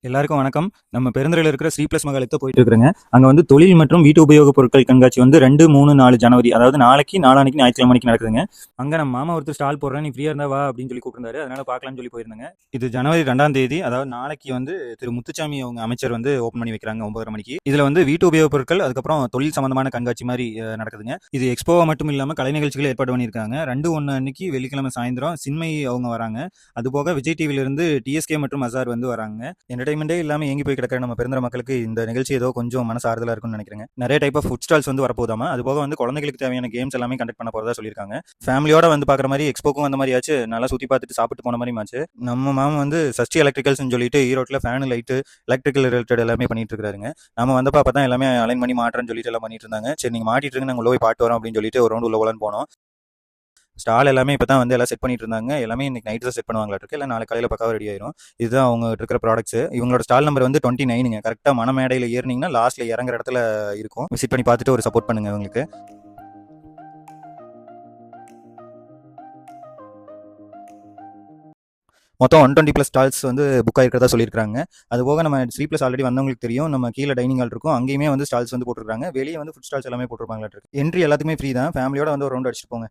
எல்லாருக்கும் வணக்கம். நம்ம பெருந்துறையில இருக்கிற ஸ்ரீ பிளஸ் மகாலுக்கு போயிட்டு இருக்கிறேங்க. அங்க வந்து தொழில் மற்றும் வீட்டு உபயோகப் பொருட்கள் கண்காட்சி வந்து 2, 3, 4 ஜனவரி, அதாவது நாளைக்கு, நாளான்னைக்கு ஞாயிற்றுக்கிழமை அன்னைக்கு நடக்குதுங்க. அங்க நம்ம மாமா ஒருத்தர் ஸ்டால் போடுறேன், நீ ஃப்ரீயா இருந்தா வா அப்படின்னு சொல்லி கூப்பிட்டுருந்தாரு. அதனால பார்க்கலாம்னு சொல்லி போயிருந்தேங்க. இது ஜனவரி 2ஆம் தேதி, அதாவது நாளைக்கு வந்து திரு முத்துச்சாமி அவங்க அமைச்சர் வந்து ஓப்பன் பண்ணி வைக்கிறாங்க 9:30 மணிக்கு. இதுல வந்து வீட்டு உபயோகப் பொருட்கள், அதுக்கப்புறம் தொழில் சம்பந்தமான கண்காட்சி மாதிரி நடக்குதுங்க. இது எக்ஸ்போவா மட்டும் இல்லாம கலை நிகழ்ச்சிகள் ஏற்பாடு பண்ணியிருக்காங்க. 2/1 அன்னைக்கு வெள்ளிக்கிழமை சாயந்தரம் சின்மை அவங்க வராங்க. அதுபோக விஜய் டிவில இருந்து டிஎஸ்கே மற்றும் அசார் வந்து வராங்க. என்டர்டைன்மெண்டே இல்லாம ஏங்கி போய் கிடக்கிற நம்ம பெருந்துறை மக்களுக்கு இந்த நிகழ்ச்சி ஏதோ கொஞ்சம் மனசு ஆறுதலா இருக்கும்னு நினைக்கிறேங்க. நிறைய டைப் ஆஃப் ஃபுட் ஸ்டால்ஸ் வந்து வரப்போதாமா. அது போக வந்து குழந்தைகளுக்கு தேவையான கேம்ஸ் எல்லாமே கண்டக்ட் பண்ண போறதா சொல்லியிருக்காங்க. ஃபேமிலியோட வந்து பாக்குற மாதிரி எக்ஸ்போக்கும் அந்த மாதிரி ஆச்சு, நல்லா சுத்தி பார்த்துட்டு சாப்பிட்டு போன மாதிரி ஆச்சு. நம்ம மாமா வந்து சஷ்டி எலக்ட்ரிக்கல்ஸ் சொல்லிட்டு ஈரோட்டில் ஃபேன் லைட்டு எலக்ட்ரிக்கல் ரிலேட்டட் எல்லாமே பண்ணிட்டு இருக்காருங்க. நம்ம வந்தப்ப அப்பதான் எல்லாமே அலைன் பண்ணி மாட்டுறேன்னு சொல்லிட்டு எல்லாம் பண்ணிட்டு இருந்தாங்க. சரி நீங்க மாட்டிட்டு இருக்கு, நாங்கள் உள்ள போய் பாட்டு வரோம் அப்படின்னு சொல்லிட்டு ஒரு ரவுண்ட் உள்ள போலான்னு போனோம். ஸ்டால் எல்லாமே இப்போ தான் வந்து எல்லாம் செட் பண்ணிட்டு இருந்தாங்க. எல்லாமே இன்னைக்கு நைட்டு தான் செட் பண்ணுவாங்களா இருக்கு, இல்லை நாளைக்கு காலையில் பக்காவாக ரெடி ஆயிரும். இதுதான் அவங்க இருக்கிற ப்ராடக்ட்ஸ். இவங்களோட ஸ்டால் நம்பர் வந்து 29ங்க. கரெக்டாக மணமேடையில் ஏறினீங்கன்னா லாஸ்ட்ல இறங்குற இடத்துல இருக்கும். விசிட் பண்ணி பார்த்துட்டு ஒரு சப்போர்ட் பண்ணுங்க உங்களுக்கு. மொத்தம் 120+ ஸ்டால்ஸ் வந்து புக் ஆகிருக்கிறதா சொல்லியிருக்காங்க. அது போக நம்ம ஸ்ரீ பிளஸ் ஆல்ரெடி வந்தவங்களுக்கு தெரியும், நம்ம கீழே டைனிங் ஹால் இருக்கும், அங்கேயுமே வந்து ஸ்டால்ஸ் வந்து போட்டுருக்காங்க. வெளியே வந்து ஃபுட் ஸ்டால்ஸ் எல்லாமே போட்டுருப்பாங்களா இருக்கு. என்ட்ரி எல்லாத்துக்குமே ஃப்ரீ தான். ஃபேமிலியோட வந்து ஒரு ரவுண்ட் அடிச்சுட்டு போங்க.